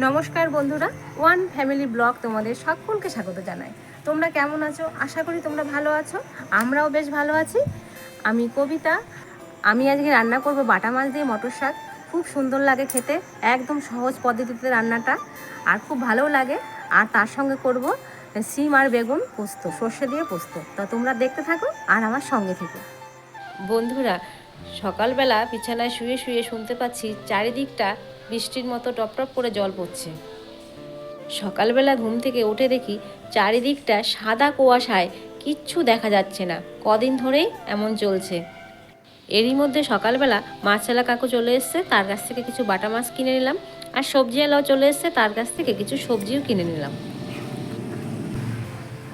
নমস্কার বন্ধুরা, one family blog তোমাদের সকলকে স্বাগত জানাই। তোমরা কেমন আছো? আশা করি তোমরা ভালো আছো। আমরাও বেশ ভালো আছি। আমি কবিতা। আমি আজকে রান্না করব বাটা মাছ দিয়ে মটর শাক। খুব সুন্দর লাগে খেতে, একদম সহজ পদ্ধতিতে রান্নাটা, আর খুব ভালোও লাগে। আর তার সঙ্গে করব সিম আর বেগুন পোস্ত, সর্ষে দিয়ে পোস্ত। তা তোমরা দেখতে থাকো আর আমার সঙ্গে থেকো। বন্ধুরা, সকালবেলা বিছানায় শুয়ে শুয়ে শুনতে পাচ্ছি চারিদিকটা বৃষ্টির মতো টপ টপ করে জল পড়ছে। সকালবেলা ঘুম থেকে উঠে দেখি চারিদিকটা সাদা কুয়াশায়, কিচ্ছু দেখা যাচ্ছে না। কদিন ধরেই এমন চলছে। এরই মধ্যে সকালবেলা মাছওয়ালা কাকু চলে এসছে, তার কাছ থেকে কিছু বাটা মাছ কিনে নিলাম। আর সবজিওয়ালাও চলে এসছে, তার কাছ থেকে কিছু সবজিও কিনে নিলাম।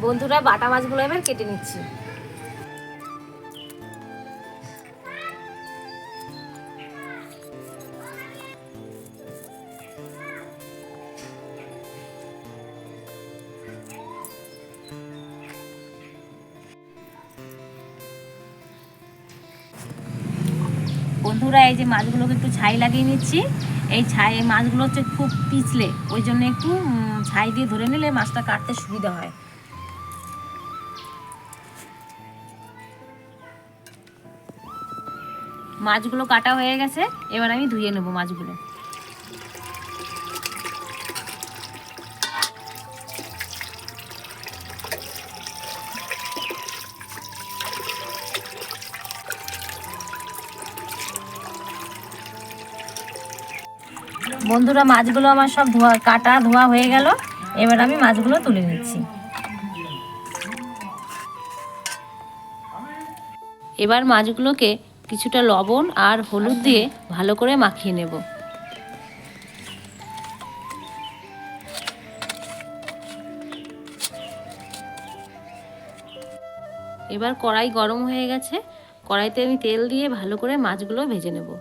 বন্ধুরা, বাটা মাছগুলো এবার কেটে নিচ্ছি। বন্ধুরা, এই যে মাছগুলোকে একটু ছাই লাগিয়ে নিচ্ছি। এই মাছগুলো হচ্ছে খুব পিছলে, ওই জন্য একটু ছাই দিয়ে ধরে নিলে মাছটা কাটতে সুবিধা হয়। মাছগুলো কাটা হয়ে গেছে, এবার আমি ধুয়ে নেবো মাছগুলো। বন্ধুরা, মাছগুলো আমার সব ধোয়া হয়ে গেল। এবার আমি মাছগুলো তুলে নিচ্ছি। এবার মাছগুলোকে কিছুটা লবণ আর হলুদ দিয়ে ভালো করে মাখিয়ে নেব। এবার কড়াই গরম হয়ে গেছে, কড়াইতে আমি তেল দিয়ে ভালো করে মাছগুলো ভেজে নেব।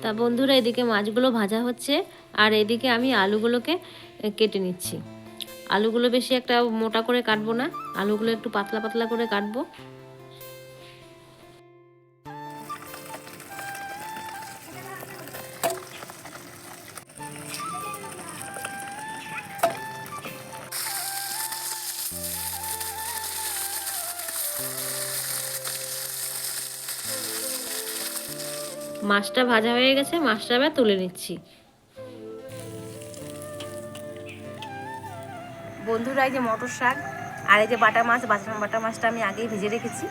তা বন্ধুরা, এদিকে মাছগুলো ভাজা হচ্ছে, আর এদিকে আমি আলুগুলোকে কেটে নিচ্ছি। আলুগুলো বেশি একটা মোটা করে কাটবো না, আলুগুলো একটু পাতলা পাতলা করে কাটবো। মাছটা ভাজা হয়ে গেছে, মাছটা এবার তুলে নিচ্ছি। বন্ধুরা, এই যে মটর শাক আর এই যে বাটা মাছটা আমি আগেই ভেজে রেখেছি।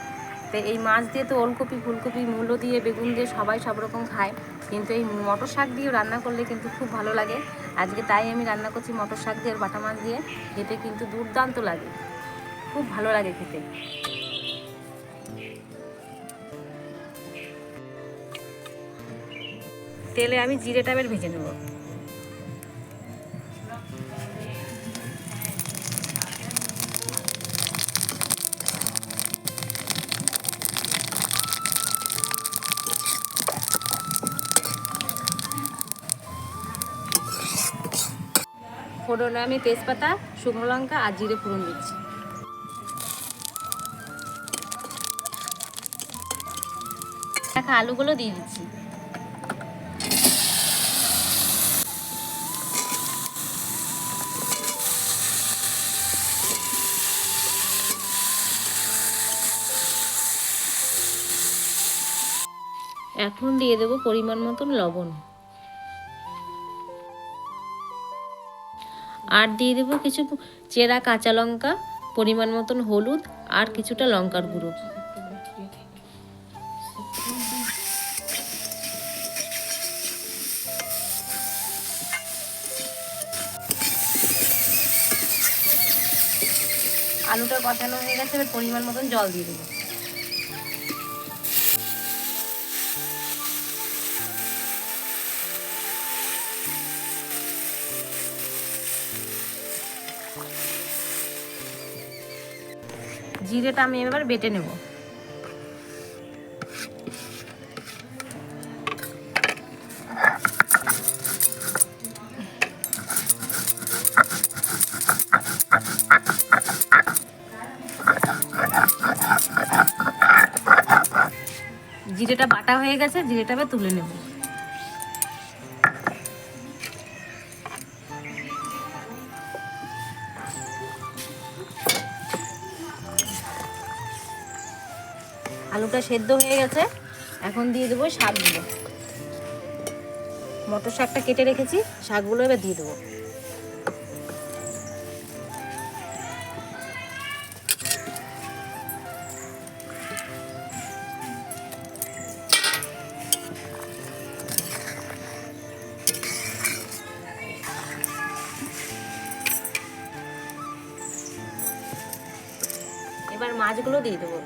তো এই মাছ দিয়ে তো ওলকপি, ফুলকপি, মূলো দিয়ে, বেগুন দিয়ে সবাই সব রকম খায়, কিন্তু এই মটর শাক দিয়েও রান্না করলে কিন্তু খুব ভালো লাগে। আজকে তাই আমি রান্না করছি মটর শাক দিয়ে আর বাটা মাছ দিয়ে। খেতে কিন্তু দুর্দান্ত লাগে, খুব ভালো লাগে খেতে। তেলে আমি জিরেটা এবার ভেজে নেব। ফোড়নে আমি তেজপাতা, শুকনো লঙ্কা আর জিরে ফোড়ন দিচ্ছি। রাখা আলুগুলো দিয়ে দিচ্ছি। এখন দিয়ে দেবো পরিমাণ মতন লবণ, আর দিয়ে দেবো কিছু চেরা কাঁচা লঙ্কা, পরিমাণ মতন হলুদ আর কিছুটা লঙ্কার গুঁড়ো। আলুটা কষানো হয়ে গেছে, এবার পরিমাণ মতন জল দিয়ে দেবো। জিরেটা আমি এবার বেটে নেব। জিরেটা বাটা হয়ে গেছে, জিরেটা তুলে নেব। আলুটা সেদ্ধ হয়ে গেছে, এখন দিয়ে দেবো শাকগুলো। মটর শাকটা কেটে রেখেছি, শাকগুলো এবার দিয়ে দেবো। এবার মাছগুলো দিয়ে দেবো।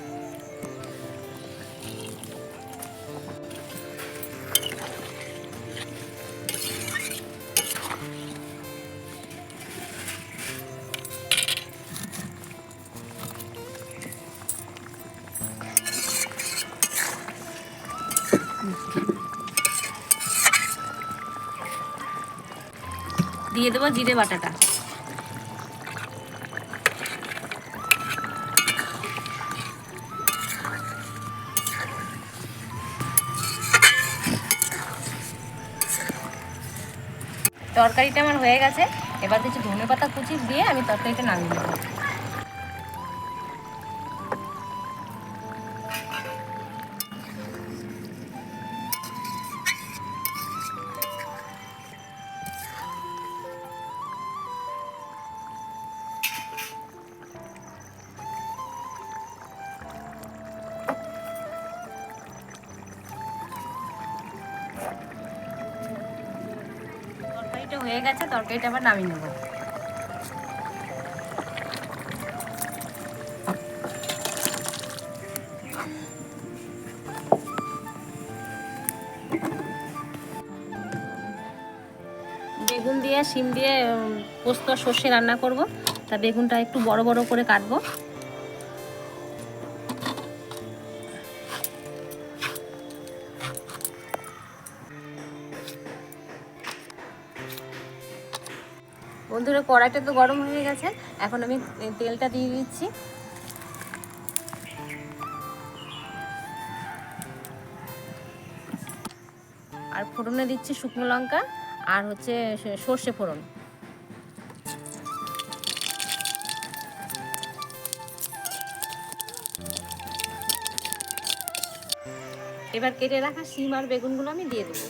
দিয়ে দেবো জিরে বাটাটা। তরকারিটা আমার হয়ে গেছে, এবার কিছু ধনেপাতা কুচি দিয়ে আমি তরকারিটা নামিয়ে নেব। তরকারিটা হয়ে গেছে, তরকারিটা আবার নামিয়ে নেব। বেগুন দিয়ে শিম দিয়ে পোস্ত আর সর্ষে রান্না করব, তা বেগুনটা একটু বড় বড় করে কাটবো। বন্ধুরা, কড়াইটা তো গরম হয়ে গেছে, এখন আমি তেলটা দিয়ে দিচ্ছি। আর ফোড়নে দিচ্ছি শুকনো লঙ্কা আর হচ্ছে সর্ষে ফোড়ন। এবার কেটে রাখা শিম আর বেগুনগুলো আমি দিয়ে দেবো।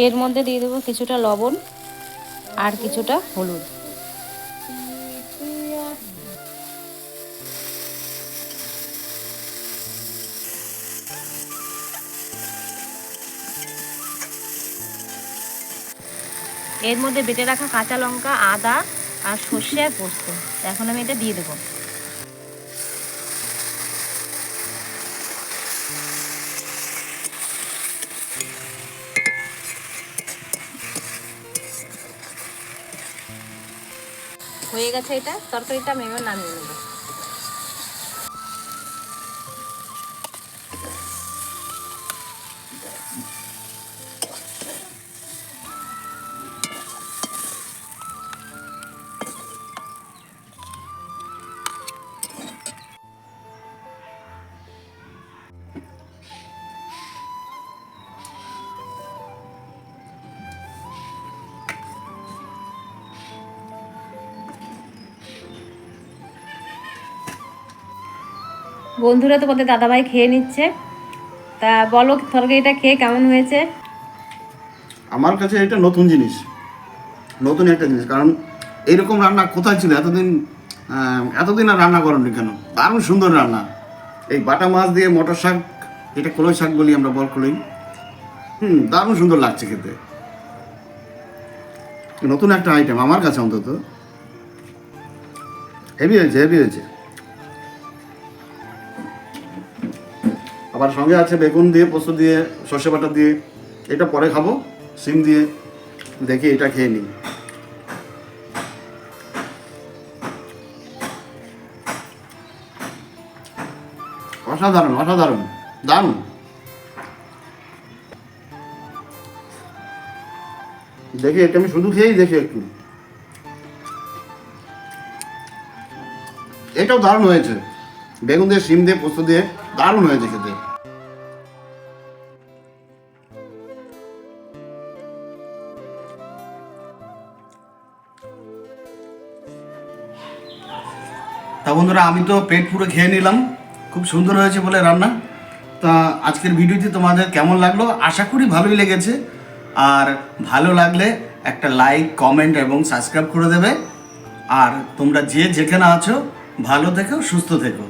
এর মধ্যে দিয়ে দেবো কিছুটা লবণ আর কিছুটা হলুদ। এর মধ্যে বেটে রাখা কাঁচা লঙ্কা, আদা আর সর্ষে আর পোস্ত, এখন আমি এটা দিয়ে দেবো। হয়ে গেছে এটা, তরকারিটা আমি এবার নামিয়ে নেব। বন্ধুরা, তোমাদের দাদাভাই খেয়ে নিচ্ছে, তা বলো তরকারিটা খেয়ে কেমন হয়েছে? আমার কাছে এটা নতুন জিনিস, নতুন একটা জিনিস, কারণ এইরকম রান্না কোথায় ছিল এতদিন? এতদিন আর রান্না করেননি কেন? দারুণ সুন্দর রান্না। এই বাটা মাছ দিয়ে মটর শাক, এটা কলই শাক বলি আমরা, বল কলই। দারুণ সুন্দর লাগছে খেতে। নতুন একটা আইটেম আমার কাছে, অন্তত হেভি হয়েছে, হেভি হয়েছে। আবার সঙ্গে আছে বেগুন দিয়ে, পোস্ত দিয়ে, সর্ষে বাটা দিয়ে। এটা পরে খাবো, সিম দিয়ে। দেখি এটা খেয়ে নিই। অসাধারণ অসাধারণ, দারুণ। দেখি এটা আমি শুধু খেয়েই দেখি একটু। এটাও দারুণ হয়েছে, বেগুন দিয়ে, শিম দিয়ে, পোস্ত দিয়ে দারুণ হয়েছে খেতে। তা বন্ধুরা, আমি তো পেট পুরো খেয়ে নিলাম, খুব সুন্দর হয়েছে বলে রান্না। তা আজকের ভিডিওটি তোমাদের কেমন লাগলো? আশা করি ভালোই লেগেছে। আর ভালো লাগলে একটা লাইক, কমেন্ট এবং সাবস্ক্রাইব করে দেবে। আর তোমরা যে যেখানে আছো ভালো থেকো, সুস্থ থেকো।